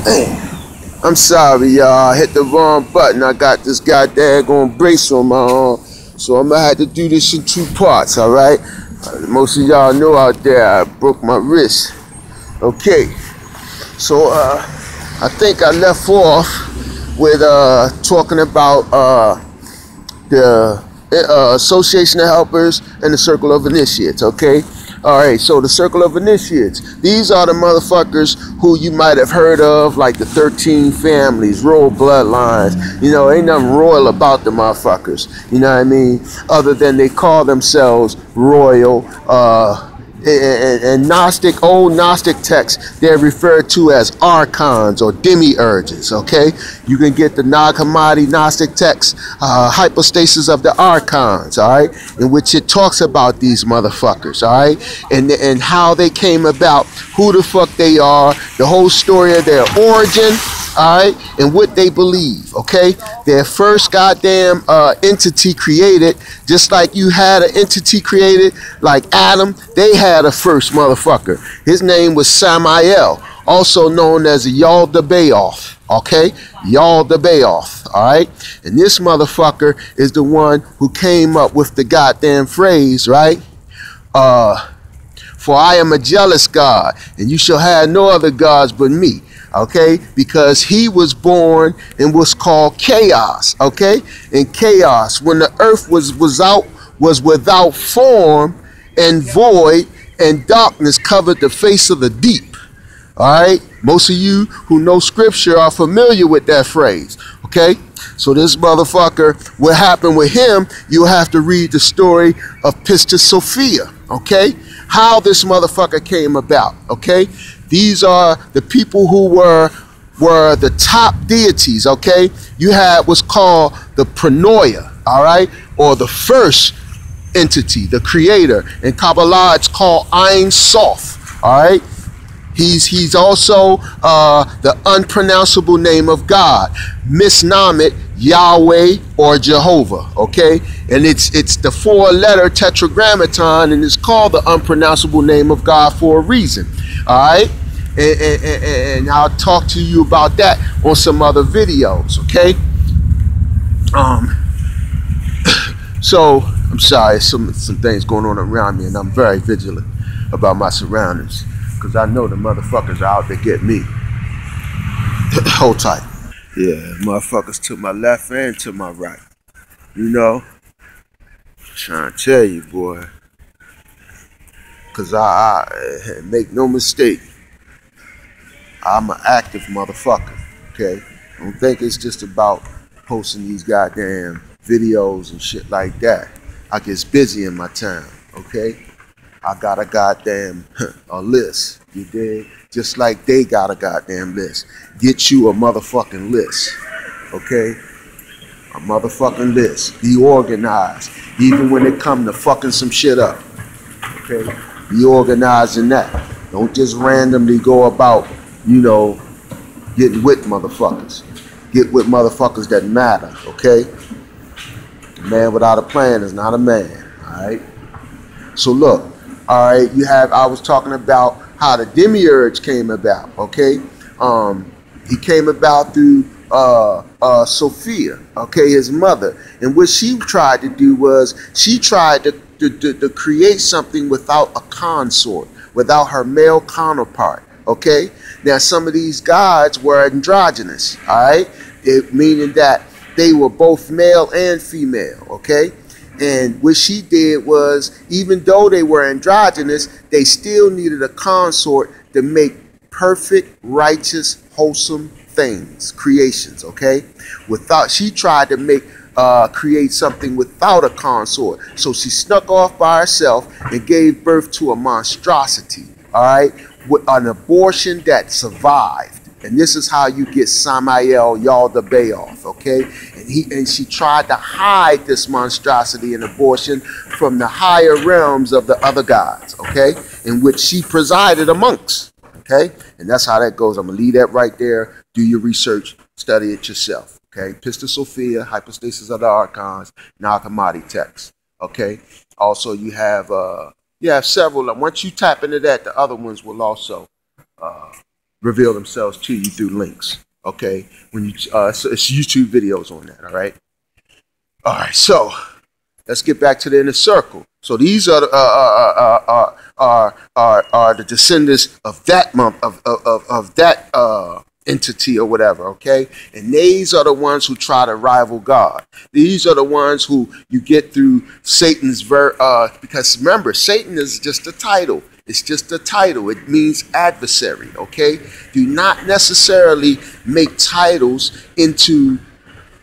I'm sorry, y'all. I hit the wrong button. I got this goddamn brace on my arm, so I'm gonna have to do this in 2 parts. All right. Most of y'all know out there I broke my wrist. Okay. So I think I left off with talking about the Association of Helpers and the Circle of Initiates. Okay. All right, so the Circle of Initiates, these are the motherfuckers who you might have heard of, like the 13 families, royal bloodlines. You know, ain't nothing royal about the motherfuckers, you know what I mean? Other than they call themselves royal. And Gnostic, old Gnostic texts, they're referred to as Archons or demiurges, okay? You can get the Nag Hammadi Gnostic text, hypostasis of the Archons, all right? In which it talks about these motherfuckers, all right? And how they came about, who the fuck they are, the whole story of their origin, all right? And what they believe, okay? Their first goddamn entity created, just like you had an entity created, like Adam, they had a first motherfucker. His name was Samael, also known as Yaldabaoth, okay? Yaldabaoth, all right? And this motherfucker is the one who came up with the goddamn phrase, right? For I am a jealous God, and you shall have no other gods but me. Okay, because he was born in what's called chaos. Okay, in chaos, when the earth was without form and void, and darkness covered the face of the deep. All right, most of you who know scripture are familiar with that phrase. Okay, so this motherfucker, what happened with him? You have to read the story of Pistis Sophia. Okay, how this motherfucker came about. Okay. These are the people who were the top deities, okay? You had what's called the Pranoia, all right? Or the first entity, the creator. In Kabbalah, it's called Ein Sof, all right? He's also the unpronounceable name of God, misnamed Yahweh or Jehovah, okay? And it's the 4-letter tetragrammaton, and it's called the unpronounceable name of God for a reason, all right? And I'll talk to you about that on some other videos, okay? So I'm sorry, some things going on around me, and I'm very vigilant about my surroundings, because I know the motherfuckers are out to get me. Hold tight. Yeah, motherfuckers to my left and to my right. You know, trying to tell you, boy. Because I make no mistake, I'm an active motherfucker, okay? Don't think it's just about posting these goddamn videos and shit like that. I get busy in my time, okay? I got a goddamn a list, you dig? Just like they got a goddamn list. Get you a motherfucking list, okay? A motherfucking list. Be organized, even when it come to fucking some shit up, okay? Be organized in that. Don't just randomly go about, you know, getting with motherfuckers. Get with motherfuckers that matter, okay? A man without a plan is not a man, all right? So look, all right, I was talking about how the demiurge came about, okay? He came about through Sophia, okay, his mother. And what she tried to do was she tried to create something without a consort, without her male counterpart, okay? Now, some of these gods were androgynous, all right? Meaning that they were both male and female, okay? And what she did was, even though they were androgynous, they still needed a consort to make perfect, righteous, wholesome things, creations, okay? She tried to create something without a consort. So she snuck off by herself and gave birth to a monstrosity, all right? With an abortion that survived. And this is how you get Samael Yaldabaoth, okay? And she tried to hide this monstrosity and abortion from the higher realms of the other gods, okay? In which she presided amongst, okay? And that's how that goes. I'm going to leave that right there. Do your research. Study it yourself, okay? Pistis Sophia, hypostasis of the Archons, Nag Hammadi text, okay? Also, you have several. Once you tap into that, the other ones will also reveal themselves to you through links. Okay, when you so it's YouTube videos on that. All right. So let's get back to the inner circle. So these are the descendants of that that entity or whatever. Okay, and these are the ones who try to rival God. These are the ones who you get through Satan's because remember, Satan is just a title. It's just a title. It means adversary, okay? Do not necessarily make titles into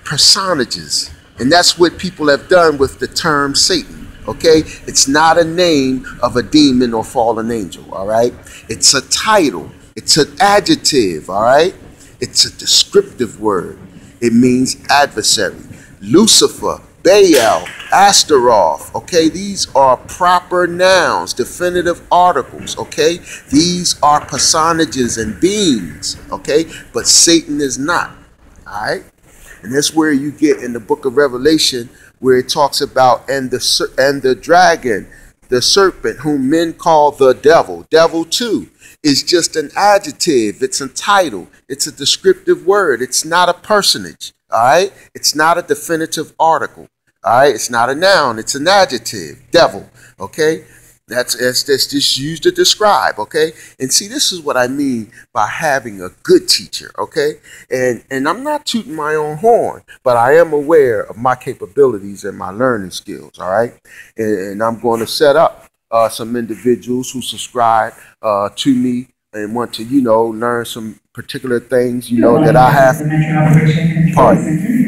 personages. And that's what people have done with the term Satan, okay? It's not a name of a demon or fallen angel, all right? It's a title. It's an adjective, all right? It's a descriptive word. It means adversary. Lucifer, Baal, Astaroth, okay? These are proper nouns, definitive articles, okay? These are personages and beings, okay? But Satan is not, all right? And that's where you get in the book of Revelation where it talks about and the dragon, the serpent, whom men call the devil. Devil too is just an adjective. It's a title. It's a descriptive word. It's not a personage, all right? It's not a definitive article. All right, it's not a noun, it's an adjective, devil, okay? That's just used to describe, okay? And see, this is what I mean by having a good teacher, okay? And I'm not tooting my own horn, but I am aware of my capabilities and my learning skills, all right? And I'm going to set up some individuals who subscribe to me and want to, learn some particular things, that I have. Pardon.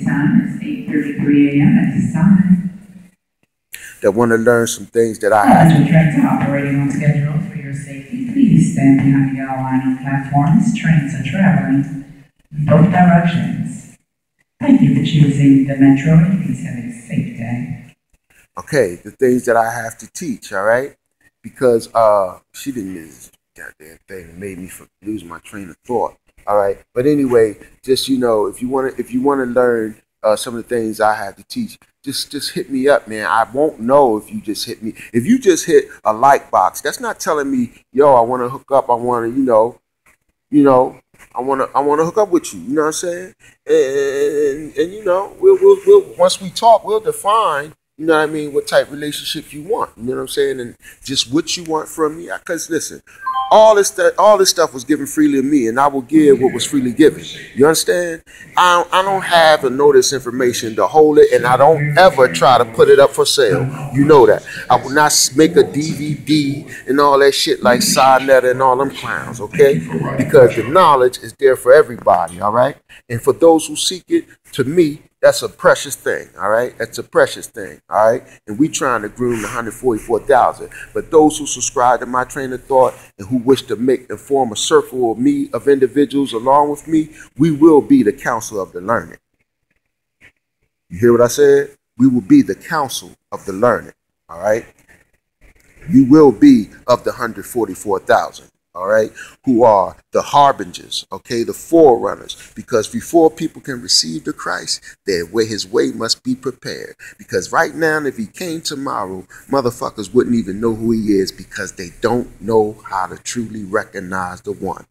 Time is 8:33 a.m. at this time. That want to learn some things that I have. All tracks are operating on schedule for your safety. Please stand behind the yellow line on platforms. Trains are traveling in both directions. Thank you for choosing the Metro. Please have a safe day. Okay, the things that I have to teach, all right? Because she didn't do this goddamn thing that made me lose my train of thought. All right, but anyway, just if you want to learn some of the things I have to teach, just hit me up, man. I won't know if you just hit me. If you just hit a like box, that's not telling me, yo, I want to hook up. I want to, I want to hook up with you. You know what I'm saying? And we'll once we talk, we'll define. You know what I mean? What type of relationship you want? You know what I'm saying? And just what you want from me. Because listen. All this stuff was given freely to me, and I will give what was freely given. You understand? I don't have to know this information to hold it, and I don't ever try to put it up for sale. You know that. I will not make a DVD and all that shit like Sinetta and all them clowns, okay? Because the knowledge is there for everybody, all right? And for those who seek it, to me, that's a precious thing, all right? That's a precious thing, all right? And we trying to groom the 144,000. But those who subscribe to my train of thought and who wish to make and form a circle of individuals along with me, we will be the council of the learned. You hear what I said? We will be the council of the learned, all right? You will be of the 144,000. All right, who are the harbingers, okay, the forerunners, because before people can receive the Christ, his way must be prepared. Because right now, if he came tomorrow, motherfuckers wouldn't even know who he is because they don't know how to truly recognize the one.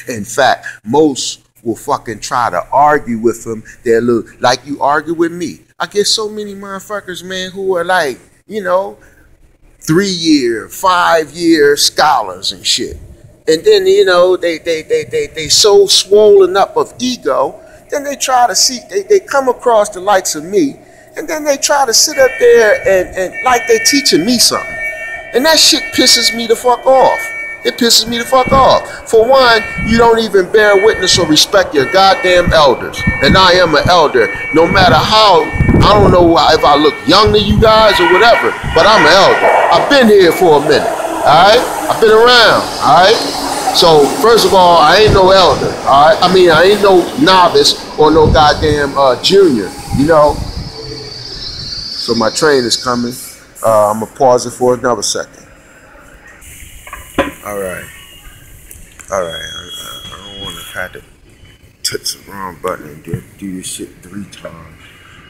In fact, most will fucking try to argue with him. They're like you argue with me. I get so many motherfuckers, man, who are like, 3-year, 5-year scholars and shit. And then, they so swollen up of ego, then they try to see, they come across the likes of me, and then they try to sit up there and like they teaching me something. And that shit pisses me the fuck off. It pisses me the fuck off. For one, you don't even bear witness or respect your goddamn elders. And I am an elder, no matter how, I don't know if I look young to you guys or whatever, but I'm an elder. I've been here for a minute, all right? I've been around, all right? So, first of all, I ain't no elder, all right? I mean, I ain't no novice or no goddamn junior, So my train is coming. I'm going to pause it for another second. All right. I don't want to have to touch the wrong button and do this shit 3 times.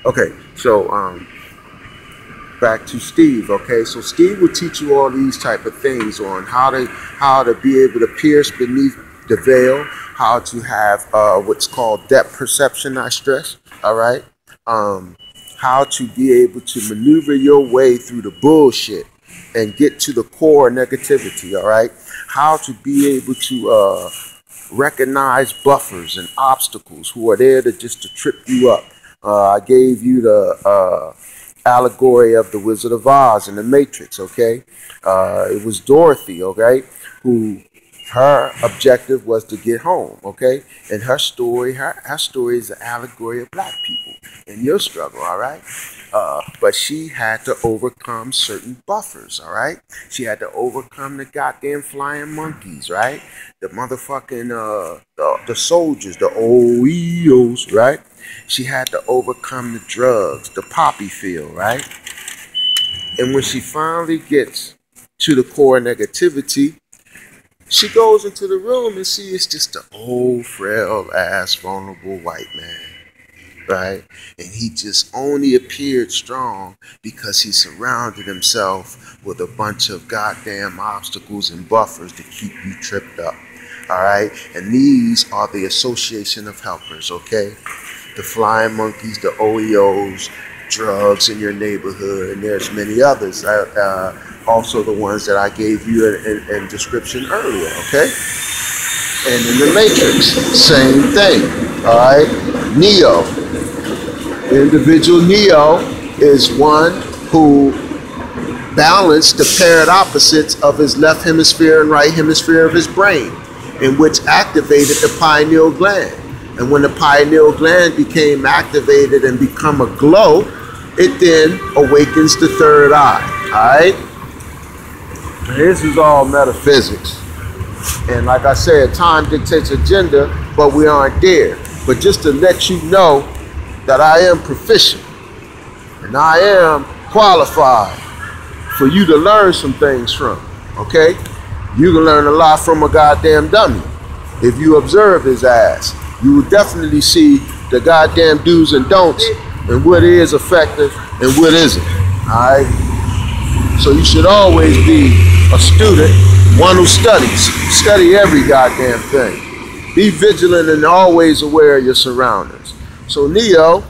Okay, so back to Steve. Okay, so Steve will teach you all these type of things on how to be able to pierce beneath the veil, how to have what's called depth perception, I stress. All right, how to be able to maneuver your way through the bullshit and get to the core negativity. All right, how to be able to recognize buffers and obstacles who are there to just to trip you up. I gave you the allegory of the Wizard of Oz and the Matrix, okay? It was Dorothy, okay, who her objective was to get home, okay? And her story is an allegory of black people in your struggle, all right? But she had to overcome certain buffers, all right? She had to overcome the goddamn flying monkeys, right? The motherfucking, the soldiers, the OEOs, right? She had to overcome the drugs, the poppy field, right? And when she finally gets to the core negativity, she goes into the room and sees just an old, frail ass, vulnerable white man, right? And he just only appeared strong because he surrounded himself with a bunch of goddamn obstacles and buffers to keep you tripped up, all right? And these are the association of helpers, okay? The flying monkeys, the OEOs, drugs in your neighborhood, and there's many others. Also the ones that I gave you in description earlier, okay? And in the Matrix, same thing, all right? Neo. The individual Neo is one who balanced the paired opposites of his left hemisphere and right hemisphere of his brain, in which activated the pineal gland. And when the pineal gland became activated and become a glow, it then awakens the third eye, all right? This is all metaphysics. And like I said, time dictates agenda, but we aren't there. But just to let you know that I am proficient and I am qualified for you to learn some things from, okay? You can learn a lot from a goddamn dummy if you observe his ass. You will definitely see the goddamn do's and don'ts and what is effective and what isn't, all right? So you should always be a student, one who studies. Study every goddamn thing. Be vigilant and always aware of your surroundings. So Neo,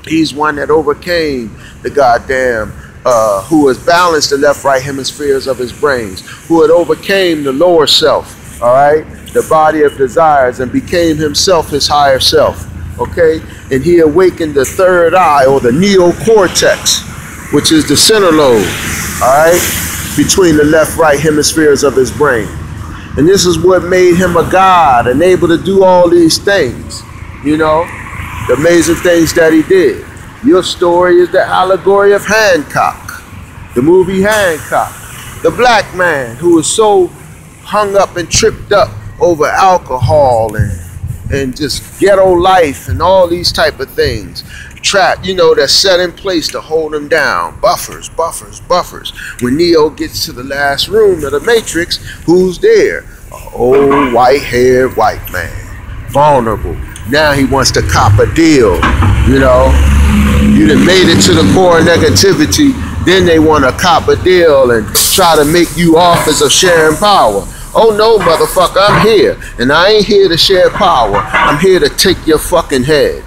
he's one that overcame the goddamn, who has balanced the left-right hemispheres of his brains, who had overcame the lower self, all right? The body of desires, and became himself his higher self, okay? And he awakened the third eye, or the neocortex, which is the center lobe, all right, between the left-right hemispheres of his brain. And this is what made him a god and able to do all these things, you know, the amazing things that he did. Your story is the allegory of Hancock, the movie Hancock, the black man who was so hung up and tripped up over alcohol and just ghetto life and all these type of things. Trap, you know, that's set in place to hold him down. Buffers, buffers, buffers. When Neo gets to the last room of the Matrix, who's there? An old white-haired white man. Vulnerable. Now he wants to cop a deal, you know. You done made it to the core negativity, then they want to cop a deal and try to make you office of sharing power. Oh no, motherfucker, I'm here. And I ain't here to share power. I'm here to take your fucking head.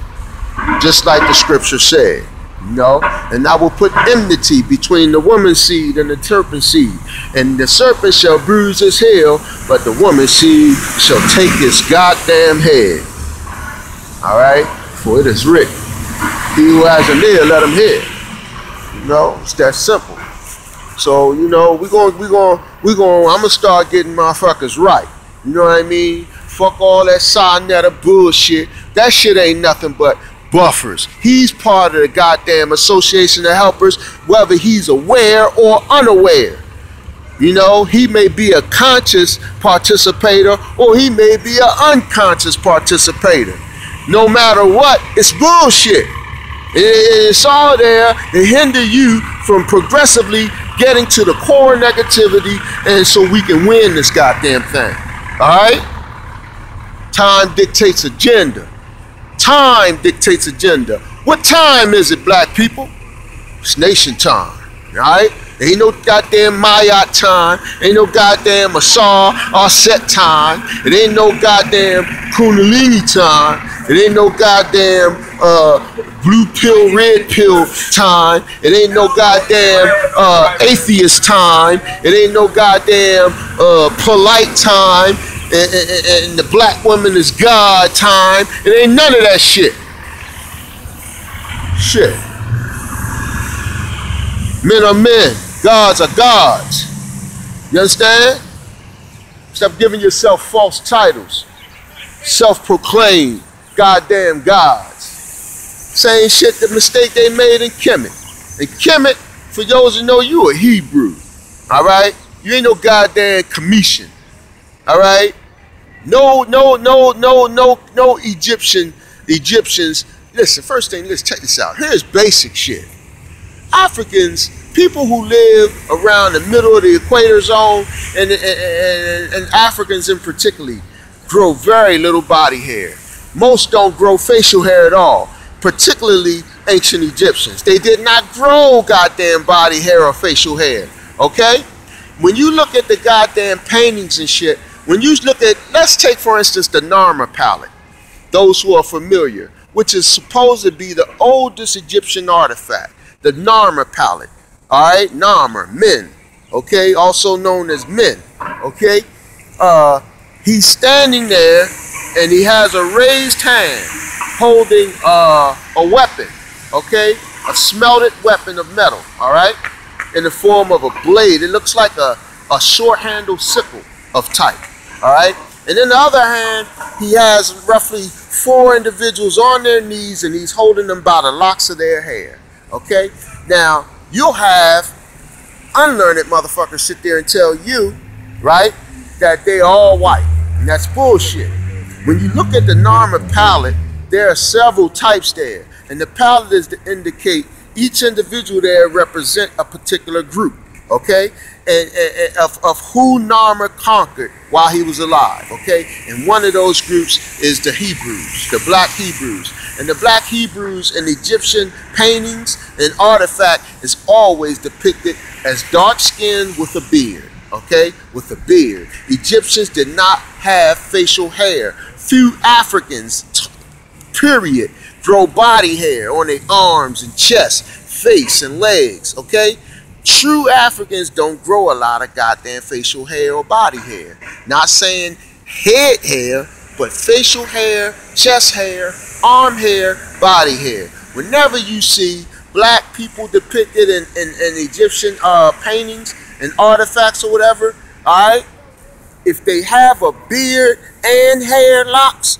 Just like the scripture said, you know. And I will put enmity between the woman's seed and the serpent seed. And the serpent shall bruise his heel, but the woman's seed shall take his goddamn head. All right? For it is written, he who has an ear, let him hear. You know, it's that simple. So, you know, I'm gonna start getting motherfuckers right. You know what I mean? Fuck all that sonetta bullshit. That shit ain't nothing but buffers. He's part of the goddamn association of helpers, whether he's aware or unaware. You know, he may be a conscious participator or he may be an unconscious participator. No matter what, it's bullshit. It's all there to hinder you from progressively getting to the core negativity, and so we can win this goddamn thing. Alright? Time dictates agenda. Time dictates agenda. What time is it, black people? It's nation time. Alright? Ain't no goddamn Mayat time. Ain't no goddamn Asar or set time. It ain't no goddamn Kundalini time. It ain't no goddamn blue pill, red pill time. It ain't no goddamn atheist time. It ain't no goddamn polite time. And the black woman is God time. It ain't none of that shit. Shit. Men are men. Gods are gods. You understand? Stop giving yourself false titles. Self-proclaimed goddamn gods. Same shit, the mistake they made in Kemet. In Kemet, for those who know, you a Hebrew. Alright? You ain't no goddamn Commission. Alright? No Egyptians. Listen, first thing, let's check this out. Here's basic shit. Africans, people who live around the middle of the equator zone, and Africans in particular, grow very little body hair. Most don't grow facial hair at all, particularly ancient Egyptians. They did not grow goddamn body hair or facial hair, okay? When you look at the goddamn paintings and shit, when you look at, let's take for instance the Narmer Palette, those who are familiar, which is supposed to be the oldest Egyptian artifact, the Narmer Palette. All right, Narmer, men, okay, also known as men, okay. He's standing there, and he has a raised hand holding a weapon, okay, a smelted weapon of metal, all right, in the form of a blade. It looks like a short-handled sickle of type, all right. And in the other hand, he has roughly 4 individuals on their knees, and he's holding them by the locks of their hair, okay. Now, you'll have unlearned motherfuckers sit there and tell you, right, that they all white. And that's bullshit. When you look at the Narmer Palette, there are several types there. And the palette is to indicate each individual there represent a particular group, okay? And of who Narmer conquered while he was alive, okay? And one of those groups is the Hebrews, the black Hebrews. And the black Hebrews in Egyptian paintings and artifact is always depicted as dark-skinned with a beard, okay? With a beard. Egyptians did not have facial hair. Few Africans, period, grow body hair on their arms and chest, face and legs, okay? True Africans don't grow a lot of goddamn facial hair or body hair. Not saying head hair, but facial hair, chest hair, arm hair, body hair. Whenever you see black people depicted in Egyptian paintings and artifacts or whatever, alright, if they have a beard and hair locks,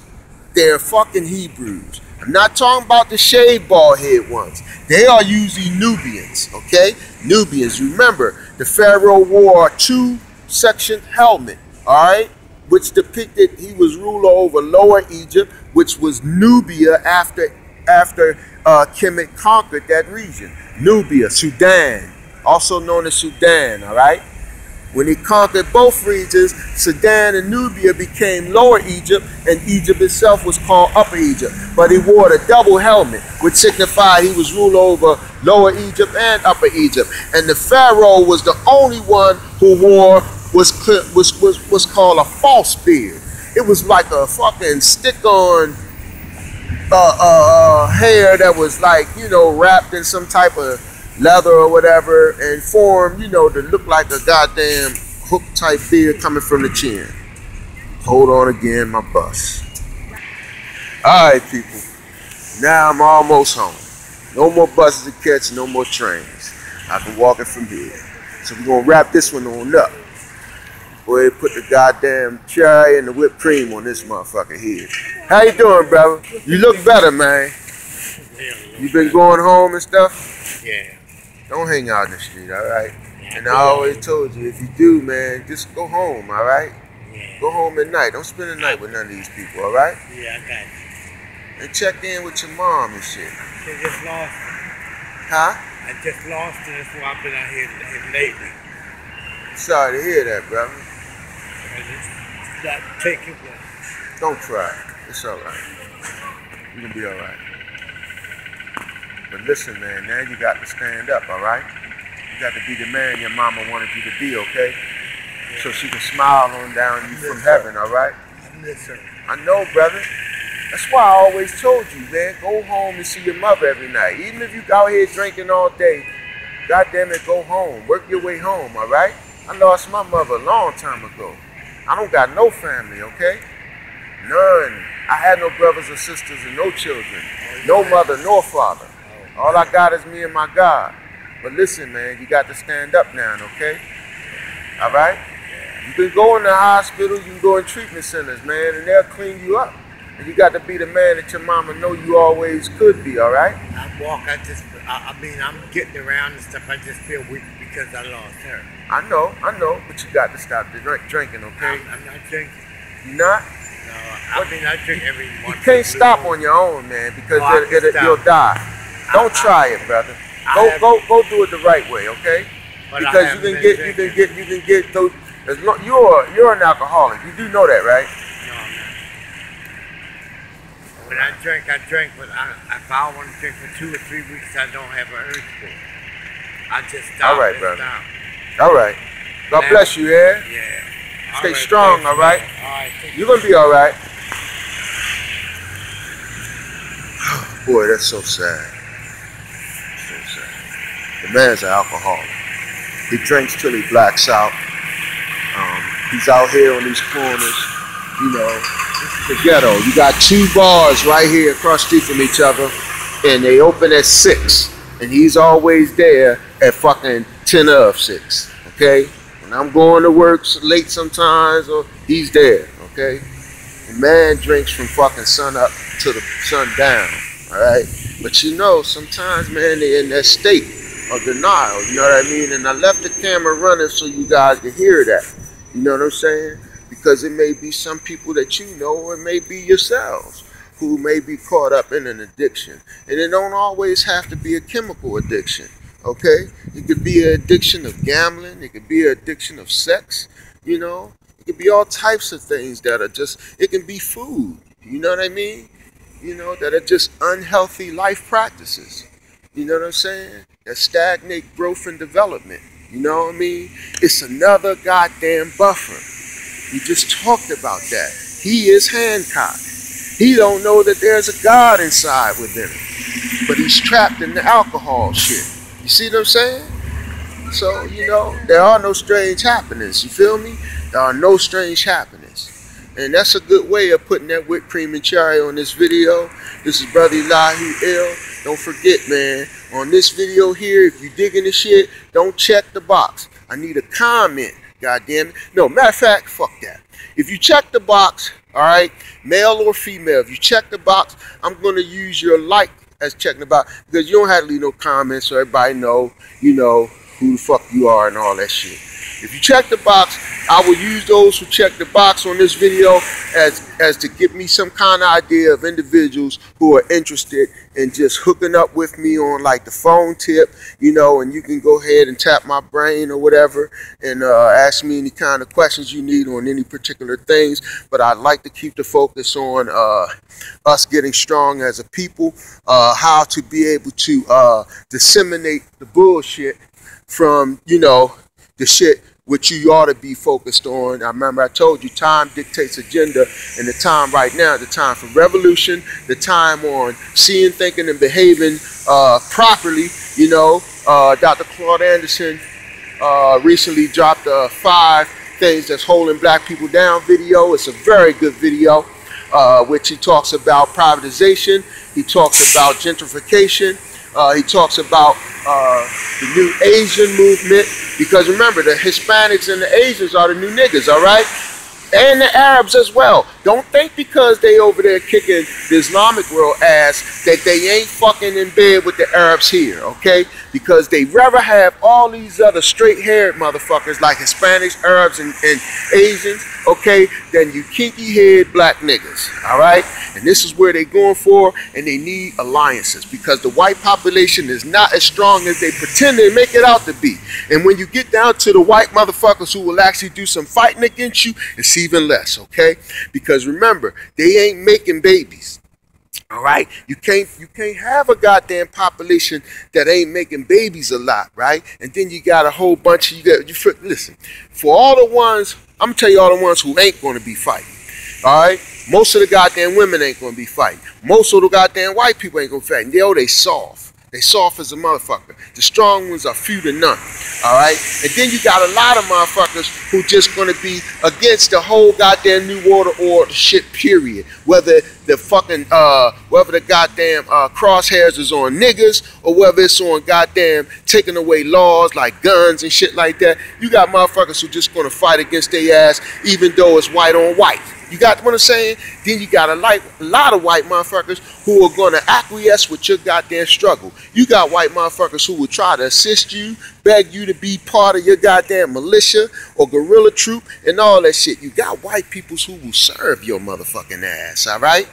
they're fucking Hebrews. I'm not talking about the shaved bald head ones. They are usually Nubians, okay? Nubians. Remember, the Pharaoh wore a 2-section helmet, alright? Which depicted he was ruler over Lower Egypt, which was Nubia after Kemet conquered that region. Nubia, Sudan, also known as Sudan, all right? When he conquered both regions, Sudan and Nubia became Lower Egypt, and Egypt itself was called Upper Egypt. But he wore the double helmet, which signified he was ruler over Lower Egypt and Upper Egypt. And the Pharaoh was the only one who wore was called a false beard. It was like a fucking stick-on hair that was like, you know, wrapped in some type of leather or whatever and formed, you know, to look like a goddamn hook type beard coming from the chin. Hold on again, my bus. Alright, people. Now I'm almost home. No more buses to catch, no more trains. I can walk it from here. So we're gonna wrap this one on up. Go ahead and put the goddamn cherry and the whipped cream on this motherfucker here. How you doing, brother? You look better, man. You been going home and stuff? Yeah. Don't hang out in the street, all right? And I always told you, if you do, man, just go home, all right? Yeah. Go home at night. Don't spend the night with none of these people, all right? Yeah, I got you. And check in with your mom and shit. I just lost her. Huh? I just lost her. That's why I've been out here lately. Sorry to hear that, brother. Not taking one. Don't try. It's all right. You're going to be all right. But listen, man, now you got to stand up, all right? You got to be the man your mama wanted you to be, okay? Yeah. So she can smile on down you from heaven, all right? Listen. I know, brother. That's why I always told you, man, go home and see your mother every night. Even if you out here drinking all day, goddamn it, go home. Work your way home, all right? I lost my mother a long time ago. I don't got no family, okay? None. I had no brothers or sisters and no children. No mother, no father. All I got is me and my God. But listen, man, you got to stand up now, okay? All right? You can go in the hospital, you can go in treatment centers, man, and they'll clean you up. And you got to be the man that your mama know you always could be, all right? I mean, I'm getting around and stuff. I just feel weak because I lost her. I know, but you got to stop the drinking, okay? I'm not drinking. You not? No, I drink every month. You can't stop on your own, man, because you'll die. Don't try it, brother. Go do it the right way, okay? Because you can get those. You're an alcoholic. You do know that, right? No, I'm not. When I drink, but if I want to drink for 2 or 3 weeks, I don't have an urge for it. I just stop. All right, brother. All right. God bless you, yeah? Yeah. Stay strong, all right? All right. You're going to be all right. Boy, that's so sad. So sad. The man's an alcoholic. He drinks till he blacks out. He's out here on these corners, you know, the ghetto. You got 2 bars right here across the street from each other, and they open at 6. And he's always there at fucking 10 of 6, okay? When I'm going to work late sometimes, or he's there, okay? The man drinks from fucking sun up to the sun down, all right? But you know, sometimes, man, they're in that state of denial, you know what I mean? And I left the camera running so you guys can hear that, you know what I'm saying? Because it may be some people that you know, or it may be yourselves, who may be caught up in an addiction. And it don't always have to be a chemical addiction, okay? It could be an addiction of gambling. It could be an addiction of sex, you know? It could be all types of things that are just, it can be food, you know what I mean? You know, that are just unhealthy life practices, you know what I'm saying? That stagnate growth and development, you know what I mean? It's another goddamn buffer. We just talked about that. He is Hancock. He don't know that there's a God inside within him. But he's trapped in the alcohol shit. You see what I'm saying? So, you know, there are no strange happenings. You feel me? There are no strange happenings. And that's a good way of putting that whipped cream and cherry on this video. This is Bro.Elihu. Don't forget, man, on this video here, if you digging the shit, don't check the box. I need a comment, goddamn it. No, matter of fact, fuck that. If you check the box, all right, male or female, if you check the box, I'm going to use your like as checking the box, because you don't have to leave no comments so everybody know, you know, who the fuck you are and all that shit. If you check the box, I will use those who check the box on this video as to give me some kind of idea of individuals who are interested in just hooking up with me on like the phone tip, you know, and you can go ahead and tap my brain or whatever and ask me any kind of questions you need on any particular things. But I'd like to keep the focus on us getting strong as a people, how to be able to disseminate the bullshit from, you know, the shit which you ought to be focused on. I remember I told you time dictates agenda, and the time right now, the time for revolution, the time on seeing, thinking, and behaving properly. You know, Dr. Claude Anderson recently dropped 5 things that's holding black people down video. It's a very good video, which he talks about privatization. He talks about gentrification. He talks about the new Asian movement, because remember, the Hispanics and the Asians are the new niggas, all right? And the Arabs as well. Don't think because they over there kicking the Islamic world ass that they ain't fucking in bed with the Arabs here, okay? Because they rather have all these other straight-haired motherfuckers like Hispanics, Arabs, and Asians, okay, than you kinky-haired black niggas, all right? And this is where they going for, and they need alliances, because the white population is not as strong as they pretend they make it out to be. And when you get down to the white motherfuckers who will actually do some fighting against you, it's even less, okay? Because remember, they ain't making babies. All right, you can't have a goddamn population that ain't making babies a lot, right? And then you got a whole bunch of listen, for all the ones, I'm gonna tell you all the ones who ain't gonna be fighting. All right, most of the goddamn women ain't gonna be fighting. Most of the goddamn white people ain't gonna fight. Yo, they soft. They soft as a motherfucker. The strong ones are few to none. All right? And then you got a lot of motherfuckers who just going to be against the whole goddamn New World Order shit, period. Whether the fucking, whether the goddamn crosshairs is on niggas or whether it's on goddamn taking away laws like guns and shit like that. You got motherfuckers who just going to fight against their ass even though it's white on white. You got what I'm saying? Then you got a lot of white motherfuckers who are going to acquiesce with your goddamn struggle. You got white motherfuckers who will try to assist you, beg you to be part of your goddamn militia or guerrilla troop and all that shit. You got white peoples who will serve your motherfucking ass, all right?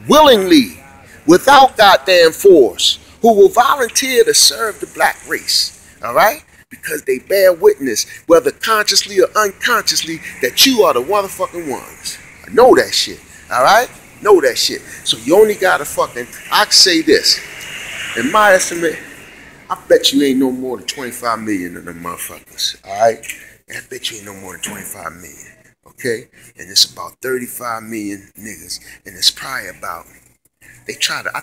Willingly, without goddamn force, who will volunteer to serve the black race, all right? Because they bear witness, whether consciously or unconsciously, that you are the motherfucking ones. Know that shit, all right? Know that shit. So you only gotta fucking, I can say this. In my estimate, I bet you ain't no more than 25 million of them motherfuckers, all right? I bet you ain't no more than 25 million, okay? And it's about 35 million niggas, and it's probably about, I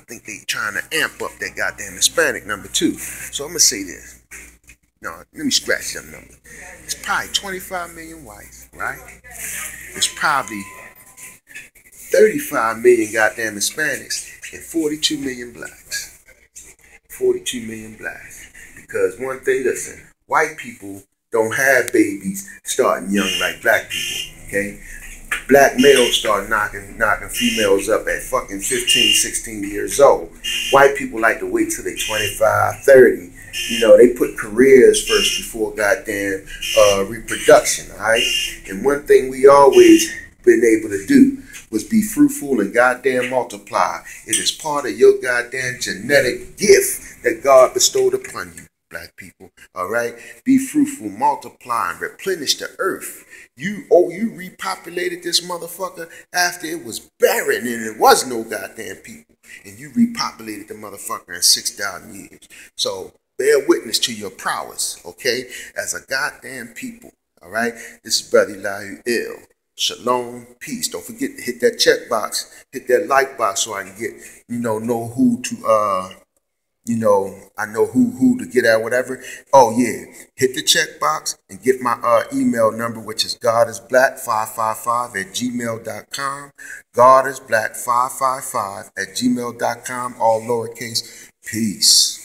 think they trying to amp up that goddamn Hispanic number too. So I'm gonna say this. No, let me scratch that number. It's probably 25 million whites, right? It's probably 35 million goddamn Hispanics and 42 million blacks. 42 million blacks. Because one thing, listen, white people don't have babies starting young like black people, okay? Black males start knocking females up at fucking 15, 16 years old. White people like to wait till they 25, 30. You know, they put careers first before goddamn reproduction, all right? And one thing we always been able to do was be fruitful and goddamn multiply. It is part of your goddamn genetic gift that God bestowed upon you, black people, all right? Be fruitful, multiply, and replenish the earth. You repopulated this motherfucker after it was barren and it was no goddamn people. And you repopulated the motherfucker in 6,000 years. So bear witness to your prowess, okay? As a goddamn people, all right? This is Bro.Elihu. Shalom, peace. Don't forget to hit that check box, hit that like box so I can get, know who to, I know who to get at, whatever. Oh, yeah. Hit the check box and get my email number, which is godisblack555@gmail.com. godisblack555@gmail.com, all lowercase. Peace.